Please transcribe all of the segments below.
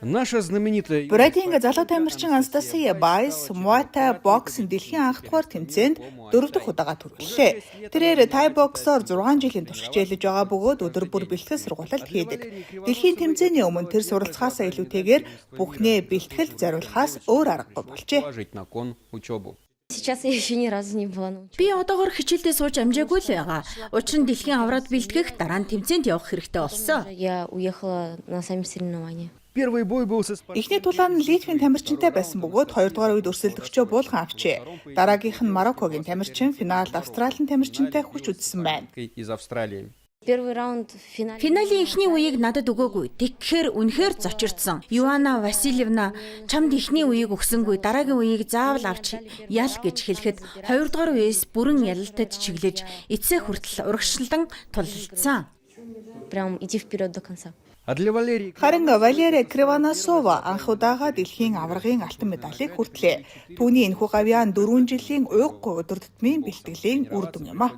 Бразилийн залуу тамирчин Анастасия Байс Muay боксын дэлхийн анх дугаар тэмцээнд 4 дахь удаага төрүүллээ. Тэрээр тай боксоор 6 жилийн турш хичээлж байгаа бөгөөд өдөр бүр бэлтгэл сургалтад хийдэг. Дэлхийн тэмцээний өмнө тэр суралцахаасаа илүүтэйгээр бүхнээ бэлтгэлд зориулахаас өөр аргагүй болжээ. Би одоогоор хичээлдээ сууж амжаагүй л байгаа. Учир нь дэлхийн авраад бэлтгэх дараа нь тэмцээнд явах хэрэгтэй болсон. Эхний тулаан нь Литвийн тамирчинтай байсан бөгөөд 2 дугаар үед өрсөлдөгчөө буулган авчээ. Дараагийнх нь Мароккогийн тамирчин финалд Австралийн тамирчинтай хүч үзсэн байна. Финалийн эхний үеийг надад өгөөгүй. Тэгэхээр үнэхээр зочирдсон. Юана Васильевна чамд эхний үеийг өгсөнгүй. Дараагийн үеийг заавал авч ял гэж хэлэхэд 2 дугаар үеэс бүрэн ялалтад чиглэж эцсээ хүртэл урагшлан тулалдсан. Харин Валерия Кривоносова анх удаага дэлхийн аваргын алтан медалийг хүртлээ. Түүний энэхүү гавьяан 4 жилийн уйггүй өдөр тутмын бэлтгэлийн үр дүн юм а.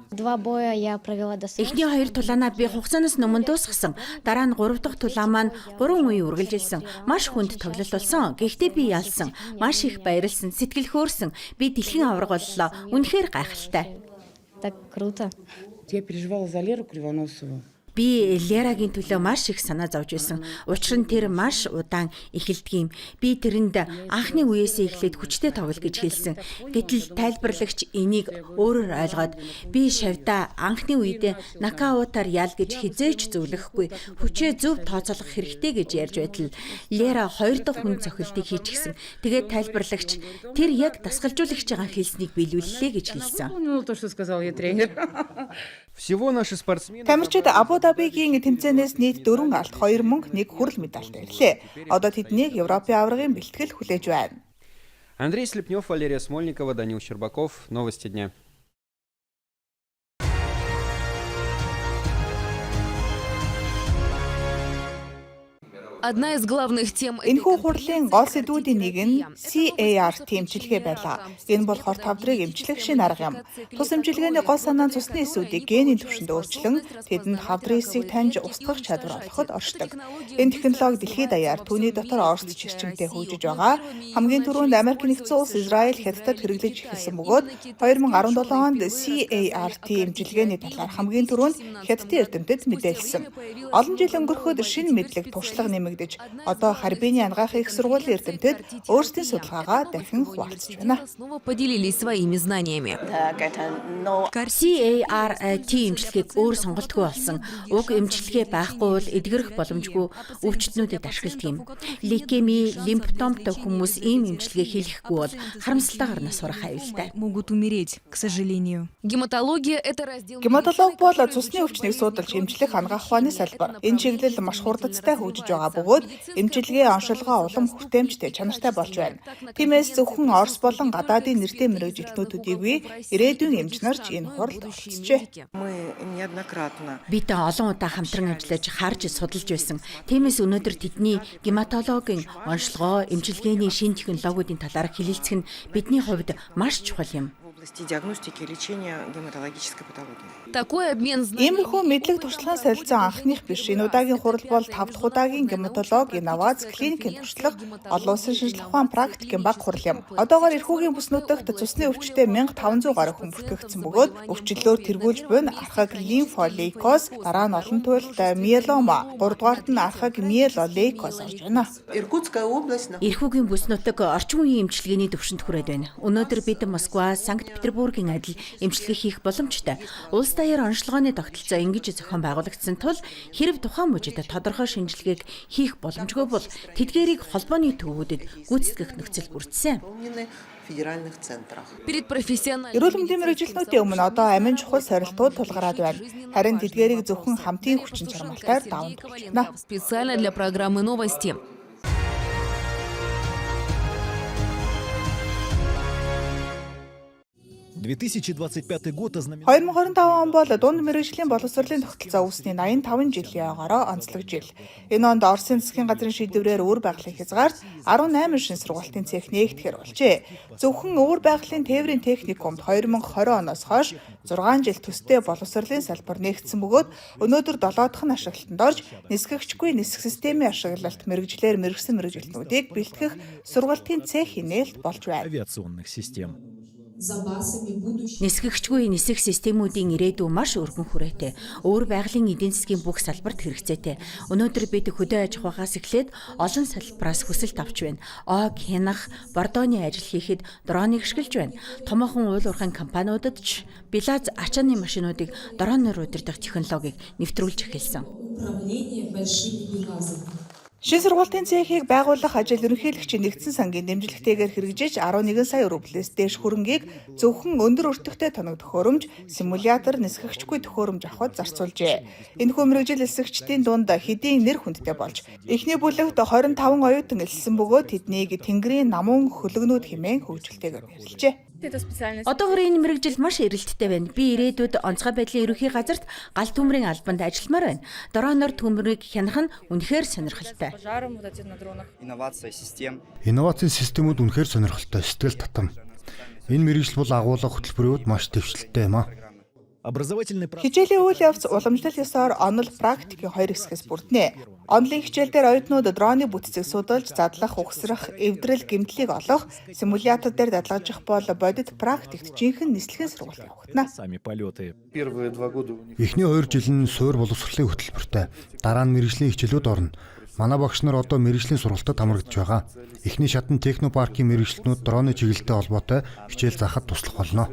Эхний 2 тулаанаа би хугацаанаас өмнө дуусгасан. Дараа нь 3 дахь тулаан маань 3 үе үргэлжилсэн. Маш хүнд тоглолт болсон. Гэхдээ би ялсан. Маш их баярлсан. Сэтгэл хөөрсөн. Би дэлхийн аварга боллоо. Үнэхээр гайхалтай. Би Лерагийн төлөө маш их санаа зовж байсан. Учир нь тэр маш удаан эхэлдэг юм. Би тэрэнд анхны үеэсээ эхлээд хүчтэй тоглол гэж хэлсэн. Гэтэл тайлбарлагч энийг өөрөөр ойлгоод би шавьда анхны үедээ нокаутаар ял гэж хизээч зөвлөхгүй. Хүчээ зөв тооцоолох хэрэгтэй гэж ярьж байтал Лера 2 дахь хүн цохилтыг хийчихсэн. Тэгээд тайлбарлагч тэр яг дасгалжуулагч байгаа хэлснийг биелүүллээ гэж хэлсэн. Тамирчид Абу Дабигийн тэмцээнээс нийт 4 алт, 2 мөнгө, 1 хүрэл медальтай ирлээ. Одоо тэднийг Европын аваргын бэлтгэл хүлээж байна. Андрей Слепнев, Валерия Смольникова, Данил Щербаков. Новости дня. Одна из главных тем Энэхүү хурлын гол сэдвүүдийн нэг нь CAR эмчилгээ байлаа. Энэ бол хорт хавдрыг эмчлэх шинэ арга юм. Тус эмчилгээний гол санаа нь цусны эсүүдийг генийн түвшинд өөрчлөн тэдэнд хавдрын эсийг таньж устгах чадвар олоход оршдог. Энэ технологи дэлхийд даяар түүний дотор орсч чирчмтэй хөгжиж байгаа. Хамгийн түрүүнд Америк нэгдсэн улс Израиль хятадд хэрэглэж эхэлсэн бөгөөд 2017 онд CAR эмчилгээний талаар хамгийн түрүүнд хятадын эрдэмтэд мэдээлсэн. Олон жил өнгөрөхөд шинэ мэдлэг туршлага нэмэгдэж одоо Харбины анагаахын их сургуулийн эрдэмтэд өөрсдийн судалгаагаа дахин хуваалцж байна. CAR эмчилгээг өөр сонголтгүй болсон. Уг эмчилгээ байхгүй бол эдгэрэх боломжгүй өвчтнүүдэд ашигладаг юм. Лейкеми, лимфотомтой хүмүүс ийм эмчилгээ хийхгүй бол харамсалтайгаар нас барах аюултай. Гематологи бол цусны өвчнийг суудалж эмчлэх анагаах ухааны салбар. Энэ чиглэл маш хурдтай хөгжиж байгаа бөгөөд эмчилгээ оншилгоо улам хүртээмжтэй чанартай болж байна. Тиймээс зөвхөн Орос болон гадаадын нэртэй мэргэжилтнүүд үгүй ирээдүйн эмч нарч энэ хуралд оролцжээ. Бид олон удаа хамтран ажиллаж харж судалж байсан. Тиймээс өнөөдөр тэдний гематологийн оншилгоо, эмчилгээний шинэ технологиудын талаар хэлэлцэх нь бидний хувьд маш чухал юм. Иймэрхүү мэдлэг туршлагын солилцоо анхных биш. Энэ удаагийн хурал бол 5 дахь удаагийн гематологи, инновац, клиникийн туршлага, олон улсын шинжилгээ ухаан практикийн бага хурал юм. Одоогоор эрхүүгийн бүс нутагт цусны өвчтөд 1500 гаруй хүн бүртгэгдсэн бөгөөд өвчлөлөөр тэргүүлж буйн архаг лимфолейкоз, дараа нь олон туйлд миелома, 3 дугаарт нь архаг миелолейкоз орж байна. Эрхүүгийн бүс нутаг орчин үеийн эмчилгээний төвшөнд хүрээд байна. Өнөөдөр бид Москва, Санкт-Петербургийн адил эмчилгээ хийх боломжтой. Улс даяар онцлогооны тогтолцоо ингэж зохион байгуулагдсан тул хэрэв тухайн мужид тодорхой шинжилгээг хийх боломжгүй бол тэдгээрийг холбооны төвүүдэд гүйцэтгэх нөхцөл бүрдсэн. Эрүүл мэндийн мэргэжилтнүүдийн өмнө одоо амин чухал сорилтууд тулгараад байна. Харин тэдгээрийг зөвхөн хамтын хүчин чармайлтаар даван туулж байна. Специально для программы новости. 2025 год ознаменовал 2025 он бол дунд мэргэжлийн боловсролын тогтолцоо үүсний 85 жилийн ойгоороо онцлог жил. Энэ онд Оросын засгийн газрын шийдвэрээр өвөр байгалийн хязгаарт 18 шин сургуулийн цех нээгдэхэр болжээ. Зөвхөн өвөр байгалийн тээврийн техникумд 2020 оноос хойш 6 жил төстэй боловсролын салбар нээгдсэн бөгөөд өнөөдөр 7 дахь нь ашиглалтанд орж нисгэгчгүй нисэх системийн ашиглалт мэргэжлэр мэргэсэн мэргэжилтнүүдийг бэлтгэх сургалтын цехийн нээлт болж байна. авиационных систем. Нисгэгчгүй нисэх системүүдийн ирээдүй маш өргөн хүрээтэй. Өвөр байгалийн эдийн засгийн бүх салбарт хэрэгцээтэй. Өнөөдөр бид хөдөө аж ахуйгаас эхлээд олон салбараас хүсэлт авч байна. Ог, хянах, бордооны ажил хийхэд дроныг ашиглаж байна. Томоохон уул уурхайн компаниудад ч Белаз ачааны машинуудыг дроноор удирдах технологиг нэвтрүүлж эхэлсэн. Шин сургуулийн цехийг байгуулах ажил ерөнхийлөгчийн нэгдсэн сангийн дэмжлэгтэйгээр хэрэгжиж 11 сая рублээс дээш хөрөнгийг зөвхөн өндөр өртөгтэй тоног төхөөрөмж, симулятор, нисгэгчгүй төхөөрөмж авахд зарцуулжээ. Энэхүү мэргэжил элсэгчдийн дунд хэдийн нэр хүндтэй болж эхний бүлэгт 25 оюутан элсэн бөгөөд тэднийг Тэнгэрийн намун хөлөгнүүд хэмээн хөгжүүлтэйгээр нэрлэжээ. Одоогоор энэ мэргэжил маш эрэлттэй байна. Би ирээдүйд онцгой байдлын ерөнхий газарт гал төмрийн албанд ажилламаар байна. Дроноор төмрийг хянах нь үнэхээр сонирхолтой. Инновацийн системүүд үнэхээр сонирхолтой, сэтгэл татам. Энэ мэргэжил бол агуулга хөтөлбөрүүд маш дэвшилттэй юм аа. Образовательный Хичээлийн үйл явц уламжлал ёсоор онол практикийн хоёр хэсгээс бүрднэ. Онлын хичээл дээр оюутнууд дроны бүтцийг судалж, задлах, угсрах, эвдрэл, гэмтлийг олох, симулятор дээр дадлагжих бол бодит практикт жинхэнэ нислэгийн сургалт явагдана. сами полеты. Эхний 2 жил нь суур боловсролын хөтөлбөртэй. Дараа нь мэргэжлийн хичээлүүд орно. Манай багш нар одоо мэргэжлийн сургалтад хамрагдж байгаа. Эхний шатны технопаркийн мэргэжилтнүүд дроны чиглэлтэй холбоотой хичээл заахад туслах болно.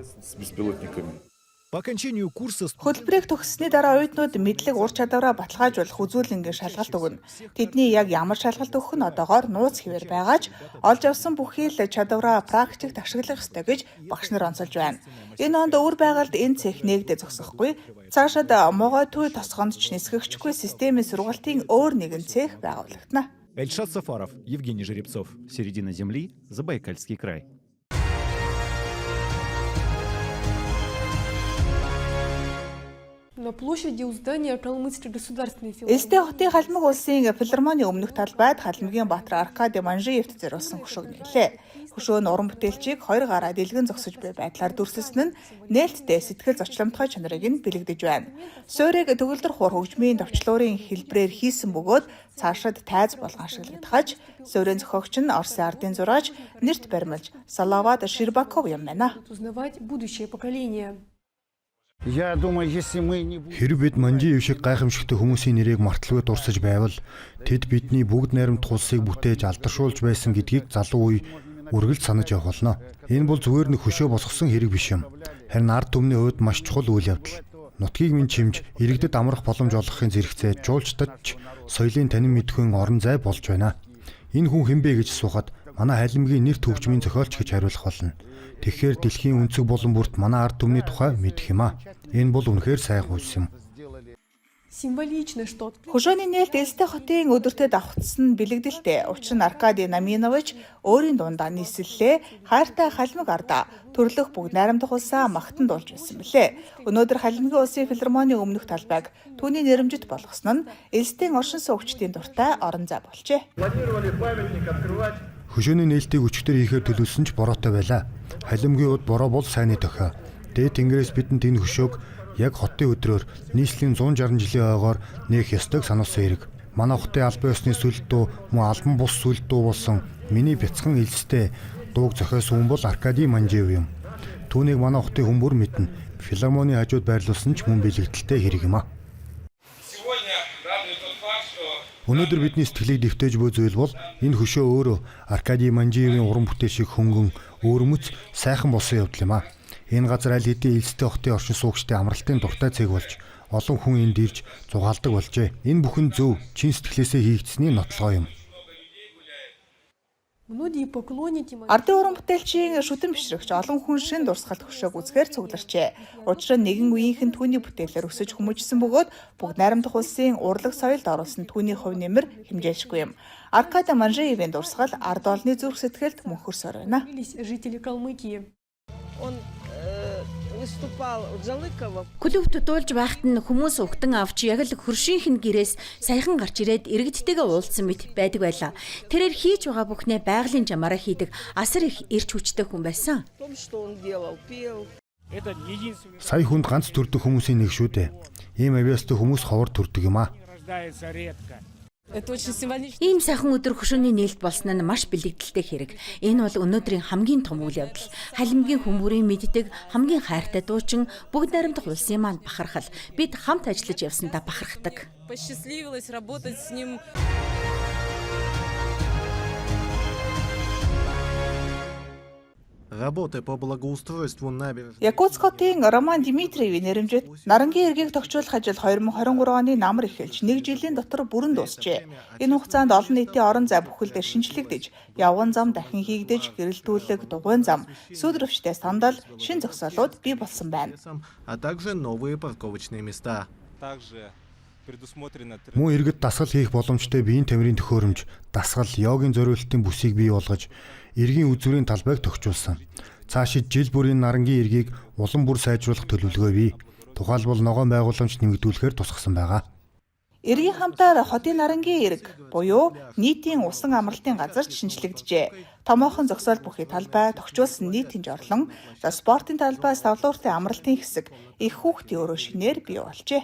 По окончанию курса Хөтөлбөрийг төгссөний дараа оюутнууд мэдлэг ур чадвараа баталгаажуулах үзүүлэнгийн шалгалт өгнө. Тэдний яг ямар шалгалт өгөх нь одоогоор нууц хэвээр байгаа ч олж авсан бүхий л чадвараа практикт ашиглах ёстой гэж багш нар онцолж байна. Энэ онд өвөр байгальд энэ цех нээгдэ зогсохгүй. Цаашид могой төв тосгонд ч нисгэгчгүй системийн сургалтын өөр нэгэн цех байгуулагдана. Эльшат Сафаров, Евгений Жеребцов. Середина земли, Забайкальский край. На площади у здания Калмыцкой государственной филармонии. Элстэй хотын халимаг улсын филармоны өмнөх талбайд Халимгийн Баатар Аркадий Манжиевт зориулсан хөшөөг нийлээ. Хөшөө нь уран бүтээлчийг 2 гараа дэлгэн зогсож буй байдлаар дүрсэлсэн нь нээлттэй сэтгэл зочломтгой чанарыг нь бэлэгдэж байна. Суурийг төгөлдөр хуур хөгжмийн товчлуурын хэлбрээр хийсэн бөгөөд цаашид тайз болгон ашиглагдахаж, суурийн зохиогч нь Оросын ардын зураач нэрт баримлж Салават Ширбаков юм байна. Узнавать будущее поколение. Хэрэг бид Манжиев шиг гайхамшигтай хүмүүсийн нэрийг марталгүй дурсаж байвал тэд бидний бүгд найрамд тулсыг бүтээж алдаршуулж байсан гэдгийг залуу үе үргэлж санаж явах болно. Энэ бол зүгээр нэг хөшөө босгосон хэрэг биш юм. Харин ард түмний хувьд маш чухал үйл явдал. Нутгийг минь чимж, иргэдэд амрах боломж олгохын зэрэгцээ жуулчдад соёлын танин мэдхүйн орон зай болж байна. Энэ хүн хинбэ гэж асуухад манай халимгийн нэр төгжмийн зохиолч гэж хариулах болно. Тэгэхээр дэлхийн өнцөг болон бүрт манай ард түмний тухай мэдэх юм аа. Энэ бол үнэхээр сайн хүйс юм. Символично, что Хөшөөний нээлт Элстэй хотын өдөртөө давхцсан бэлэгдэлтэй. Учир нь Аркадий Наминович өөрийн дундаа нийслэлээ хайртай халимаг ардаа төрлөх бүгд найрамдах улсаа магтан дуулж байсан билээ. Өнөөдөр Халимгийн улсын филармоны өмнөх талбайг түүний нэрэмжит болгосон нь Элстийн оршин суугчдын дуртай орон зай болжээ. Хөшөөний нээлтийг өчтөр хийхээр төлөвлөсөн ч бороотой байлаа. Халимгийн уд бороо бол сайнны дохио. Дээд тэнгэрээс бидэнд энэ хөшөөг яг хотын өдрөөр нийслэлийн 160 жилийн ойгоор нээх ёстойг сануулсан хэрэг. Манай хотын албан ёсны сүлдүү мөн албан бус сүлдүү болсон миний бяцхан элстэй дууг зохиосон хүн бол Аркадий Манжиев юм. Түүнийг манай хотын хүмүүр мэднэ. Филармоны хажууд байрлуулсан ч мөн бэлэгдэлтэй хэрэг юм аа. Өнөөдөр бидний сэтгэлийг дэвтэж буй зүйл бол энэ хөшөө өөрөө Аркадий Манжиевийн уран бүтээл шиг хөнгөн өөрмөц сайхан болсон явдал юм аа. Энэ газар аль хэдийн Элстэй хотын оршин суугчдын амралтын дуртай цэг болж олон хүн энд ирж зугаалдаг болжээ. Энэ бүхэн зөв чин сэтгэлээсээ хийгдсэний нотлогоо юм. многие поклонники Ардын уран бүтээлчийн шүтэн бишрэгч олон хүн шин дурсгалт хөшөөг үзэхээр цугларчээ. Учир нь нэгэн үеийнхэн түүний бүтээлээр өсөж хүмүүжсэн бөгөөд бүгд найрамдах улсын урлаг соёлд оруулсан түүний хувь нэмэр хэмжээлшгүй юм. Аркадий Манжиевийн дурсгал ард олны зүрх сэтгэлд мөнхөрсөөр байна. жители Калмыкии. Клубт дуулж байхад нь хүмүүс угтан авч яг л хөршийнх нь гэрээс саяхан гарч ирээд иргэдтэйгээ уулзсан мэт байдаг байлаа. Тэрээр хийж байгаа бүхнээ байгалийн жамаараа хийдэг асар их эрч хүчтэй хүн байсан. Сая хүнд ганц төрдөг хүмүүсийн нэг шүү дээ. Ийм авьяастай хүмүүс ховор төрдөг юм аа. Ийм сайхан өдөр хөшөөний нээлт болсон нь маш бэлэгдэлтэй хэрэг. Энэ бол өнөөдрийн хамгийн том үйл явдал. Халимгийн хүмүүрийн мэддэг хамгийн хайртай дуучин бүгд найрамдах улсын маань бахархал. Бид хамт ажиллаж явсандаа бахархдаг. Работа по благоустройству набережной. Якутск хотын Роман Дмитриевийн нэрэмжит нарангийн эргийг тохижуулах ажил 2023 оны намар эхэлж 1 жилийн дотор бүрэн дуусжээ. Энэ хугацаанд олон нийтийн орон зай бүхэлдээр шинжлэгдэж, явган зам дахин хийгдэж, гэрэлтүүлэг, дугуйн зам, сүйдрөвчтэй сандал, шин зогсоолууд бий болсон байна. А также новые парковочные места. Мөн иргэд дасгал хийх боломжтой биеийн тамирын төхөөрөмж, дасгал, йогийн зориулалтын бүсийг бий болгож, эргийн үзүүрийн талбайг тохижуулсан. Цаашид жил бүрийн нарангийн эргийг улам бүр сайжруулах төлөвлөгөө бий. Тухайлбал ногоон байгууламж нэмэгдүүлэхээр тусгасан байгаа. Эргийн хамтаар хотын нарангийн эрг буюу нийтийн усан амралтын газарч шинжлэгдэжээ. Томоохон зогсоол бүхий талбай, тохижуулсан нийтийн жорлон, спортын талбай, савлууртай амралтын хэсэг, их хүүхдийн өрөө шинээр бий болжээ.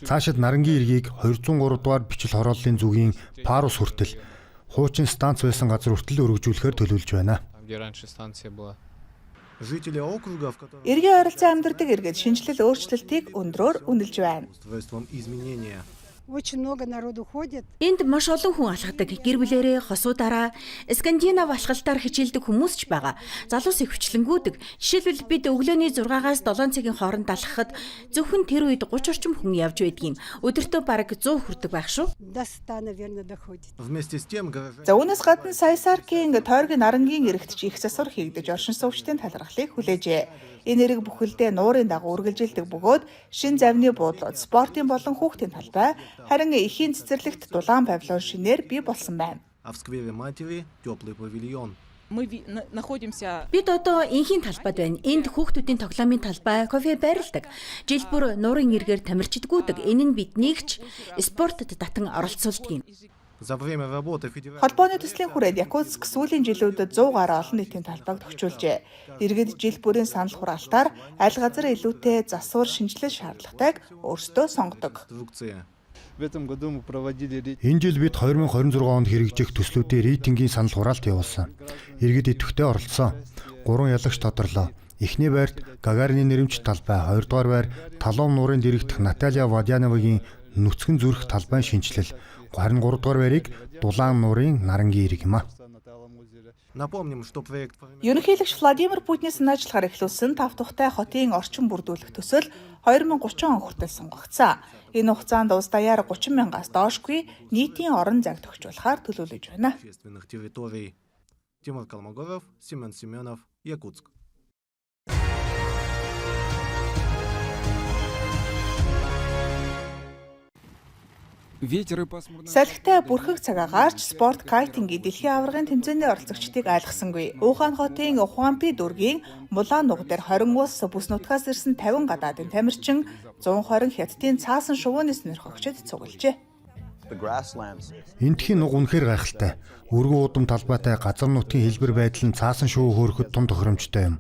Цаашид нарангийн эргийг 203 дугаар бичил хорооллын зүгийн Парус хүртэл хуучин станц байсан газар хүртэл өргөжүүлэхээр төлөвлөж байна. Жители округа, в котором Эргийн ойролцоо амьдардаг иргэд шинжилэл өөрчлөлтийг өндрөөр үнэлж байна. устройством изменения. Энд маш олон хүн алхадаг. Гэр бүлэрээ хосуудаараа Скандинав алхалтаар хичээлдэг хүмүүс ч байгаа. Залуус их хүчлэнгүүдэг. Жишээлбэл бид өглөөний 6-аас 7 цагийн хооронд алхахад зөвхөн тэр үед 30 орчим хүн явж байдгийн. Өдөртөө бараг 100 хүрдэг байх шүү. Вместе с тем горожане За үүнээс гадна Саясаркийн тойргийн нарангийн эрэгт ч их засвар хийгдэж оршин суугчдын талархлыг хүлээжээ. Энэ эрэг бүхэлдээ нуурын дагуу үргэлжилдэг бөгөөд шин завны буудлууд, спортын болон хүүхдийн талбай, харин эхийн цэцэрлэгт дулаан павильон шинээр бий болсон байна. а в сквере матери теплый павильон. Бид одоо инхийн талбайд байна. Энд хүүхдүүдийн тоглоомын талбай, кофе байрладаг. Жил бүр нуурын эргээр тамирчдгүүдэг. Энэ нь биднийг ч спортод татан оролцуулдаг юм. За время работы федерального Холбооны төслийн хүрээд Якутск сүүлийн жилүүдэд 100 гаруй олон нийтийн талбайг тохижуулжээ. Иргэд жил бүрийн санал хураалтаар аль газар илүүтэй засвар шинжилэл шаардлагатайг өөрсдөө сонгодог. инструкции. Энэ жил бид 2026 онд хэрэгжих төслүүдийн рейтингийн санал хураалт явуулсан. Иргэд идэвхтэй оролцсон. 3 ялагч тодорлоо. Эхний байрт Гагарины нэрэмж талбай, 2 дугаар байр Талон нуурын дэрэгдэх Наталья Вадяновагийн нүцгэн зүрх талбайн шинжилэл, харин 3 дугаар байрыг Дулаан нуурын нарангийн эрэг юм а. Напомним, что проект Ерөнхийлөгч Владимир Путиний санаачлахаар эхлүүлсэн 5 тухтай хотын орчин бүрдүүлэх төсөл 2030 он хүртэл сонгогдсон. Энэ хугацаанд улс даяар 30 мянгаас доошгүй нийтийн орон зайг тохижуулахаар төлөвлөж байна. общественных территорий. Тимур Калмогоров, Семен Семенов, Якутск. Салхитай бүрхэг цагаагаарч спорт кайтингийн дэлхийн аваргын тэмцээний оролцогчдыг айлгсангүй. Ухаан хотын Хуанпи дүүргийн Мулаан нуг дээр 20 улс бүс нутгаас ирсэн 50 гадаадын тамирчин 120 хятадын цаасан шувууны сонирхогчид цуглжээ. Эндхийн нуг үнэхээр гайхалтай. Өргөн удам талбайтай газар нутгийн хэлбэр байдал нь цаасан шувуу хөөрөхөд том тохиромжтой юм.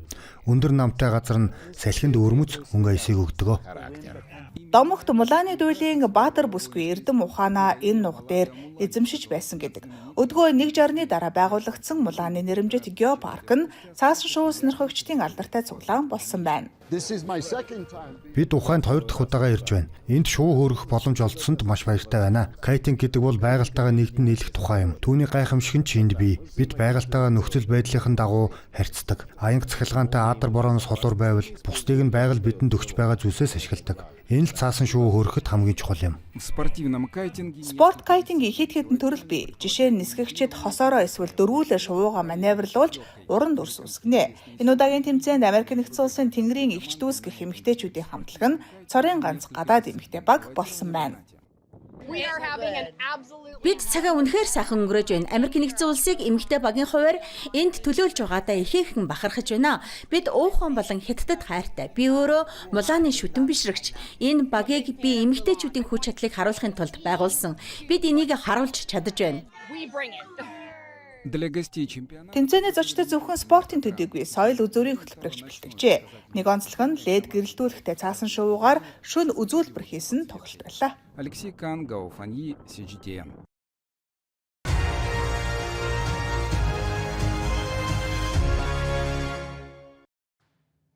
Өндөр намтай газар нь салхинд өрмөц өнгө аясыг өгдөг. Домогт Мулааны дүүлийн Баатар бүсгүй Эрдэм ухаанаа энэ нуг дээр эзэмшиж байсан гэдэг. Өдгөө 1 жарны дараа байгуулагдсан Мулааны нэрэмжит геопарк нь цаасан шувуу сонирхогчдын алдартай цуглаан болсон байна. Бид ухаанд 2 дахь удаага ирж байна. Энд шувуу хөөрөх боломж олдсонд маш баяртай байна. Кайтинг гэдэг бол байгальтайгаа нэгдэн нийлэх тухай юм. Түүний гайхамшиг нь ч энд бий. Бид байгальтайгаа нөхцөл байдлынхаа дагуу харьцдаг. Аянга цахилгаантай аадар борооноос холуур байвал бусдыг нь байгаль бидэнд өгч байгаа зүйлсээс ашигладаг. Энэ л цаасан шувуу хөөрөхөд хамгийн чухал юм. Спорт кайтингийн хэд хэдэн төрөл бий. Жишээ нь нисгэгчид хосоороо эсвэл дөрвүүлээ шувуугаа маневрлуулж уран дүрс үүсгэнэ. Энэ удаагийн тэмцээнд Америк нэгдсэн улсын тэнгэрийн эгч дүүс гэх эмэгтэйчүүдийн хамтлаг нь цорын ганц гадаад эмэгтэй баг болсон байна. Бид цагаа үнэхээр сайхан өнгөрөөж байна. Америк нэгдсэн улсыг эмэгтэй багийн хувьар энд төлөөлж байгаадаа ихээхэн бахархаж байна. Бид уухан болон хятадд хайртай. Би өөрөө Мулааны шүтэн бишрэгч. Энэ багийг би эмэгтэйчүүдийн хүч чадлыг харуулахын тулд байгуулсан. Бид энийг харуулж чадаж байна. Тэмцээний зочдод зөвхөн спортын төдийгүй соёл үзүүрийн хөтөлбөрөгч бэлтгэжээ. Нэг онцлог нь лед гэрэлтүүлэхтэй цаасан шувуугаар шөнө үзүүлбэр хийсэн тоглолт байлаа. Алексей Кангов, они CGTN.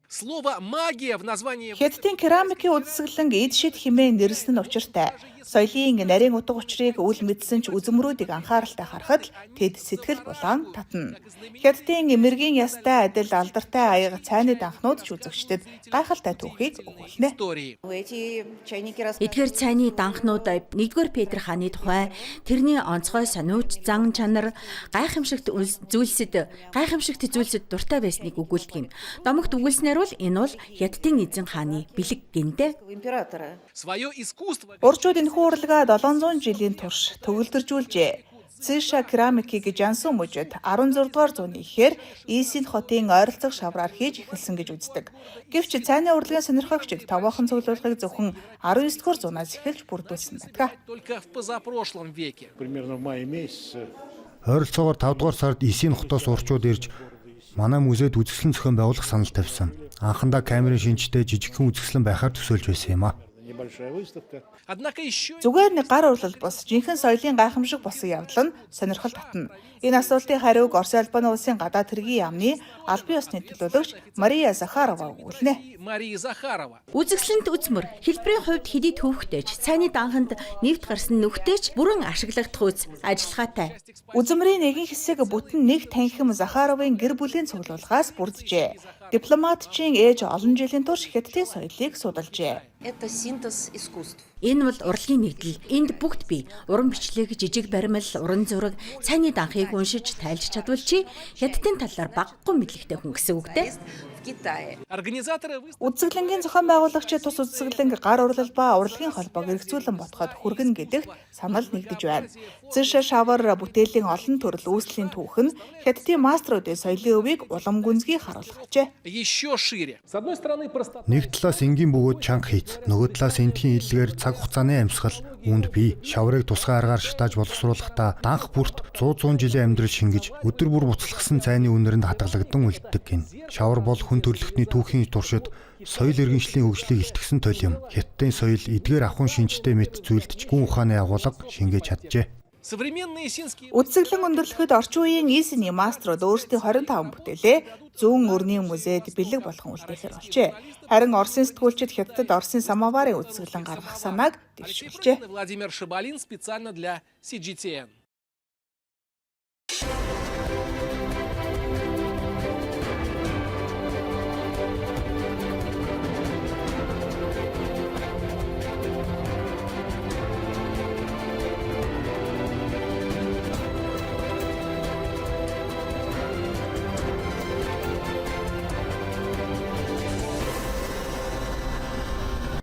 Слово «магия» в названии... Хятадын керамикийн удасгалан эд шид хэмээн нэрлсэн нь учиртай. Соёлын нарийн утга учирыг үл мэдсэн ч үзмрүүдийг анхааралтай харахад л тэд сэтгэл булаан татна. Хятадын эмэргийн ястай адил алдартай аяга цайны данхнууд ч үзэгчдэд гайхалтай түүхийг өгүүлнэ. Эдгээр цайны данхнууд 1-р Петр хааны тухай, тэрний онцгой сониуч зан чанар, гайхамшигт зүйлсэд дуртай байсныг өгүүлдэг юм. Домогт өгүүлснээр бол энэ бол Хятадын эзэн хааны бэлэг гинэ. Свое искусство... Уржууд энэхүү урлагаа 700 жилийн турш төгөлдржүүлжээ. Цэша керамикийг Жансун мужид 16 дугаар зууны эхээр Исин хотын ойролцох шавраар хийж эхэлсэн гэж үздэг. Гэвч цайны урлагийн сонирхогчид товоохон цуглуулгыг зөвхөн 19 дугаар зуунаас эхэлж бүрдүүлсэн байдаг. Только в позапрошлом веке. Ойролцоогоор 5 дугаар сард Исин хотоос урчууд ирж манай музейд үзэсгэлэн зохион байгуулах санал тавьсан. Анхандаа камерын шинжтэй жижигхэн үзэсгэлэн байхаар төсөөлж байсан юм а. Однако еще... Зүгээр нэг гар урлал бос жинхэнэ соёлын гайхамшиг болсон явдал нь сонирхол татна. Энэ асуултын хариуг Орос Албаны улсын гадаад хэргийн яамны албан ёсны төлөөлөгч Мария Захарова өгүүлнэ. Мария Захарова. Үзэсгэлэнт үзмөр хэлбэрийн хувьд хэдий төвөгтэйч, цайны данханд нэвт гарсан нүхтэйч бүрэн ашиглагдах үз ажиллагаатай. Үзмрийн нэгэн хэсэг бүтэн нэг танхим Захаровын гэр бүлийн цуглуулгаас бүрджээ. Дипломатчийн ээж олон жилийн турш Хятадын соёлыг судалжээ. Энэ бол урлагийн нэгдэл. Энд бүгд бий. Уран бичлэг, жижиг баримл, уран зураг, цайны данхыг уншиж тайлж чадвал чи Хятадын талаар багагүй мэдлэгтэй хүн гэсэн үг дээ. Организаторы... Үзэсгэлэнгийн зохион байгуулагчид тус үзэсгэлэнг гар урлал ба урлагийн холбоог эргцүүлэн ботход хүргэнэ гэдэгт санал нэгдэж байна. Цэша шавар бүтээлийн олон төрөл үүслийн түүх нь Хятадын мастеруудын соёлын өвийг улам гүнзгий харуулах ажээ. Еще шире. С одной стороны, просто... Нэг талаас энгийн бөгөөд чанга хийц, нөгөө талаас эндхийн илгээр цаг хугацааны амьсгал үүнд бий. Шаврыг тусгай аргаар шатааж боловсруулахдаа данх бүрт 100 жилийн амьдрал шингэж өдөр бүр буцалгасан цайны үнэрэнд хадгалагдсан үлддэг гин. Шавар бол хүн төрөлхтний түүхийн туршид соёл иргэншлийн хөгжлийг илтгэсэн тойл юм. Хятадын соёл эдгээр ахуйн шинжтэй мэт зүйлдэж гүн ухааны агуулга шингээж чаджээ. Современные синские... Үзэсгэлэн өндөрлөхөд орчин үеийн Исиний мастерууд өөрсдийн 25 бүтээлээ зүүн өрнийн музейд бэлэг болгон үлдээхээр болжээ. Харин Оросын сэтгүүлчид Хятадд Оросын самоварын үзэсгэлэн гаргах санааг дэвшүүлжээ. Владимир Шабалин специально для CGTN.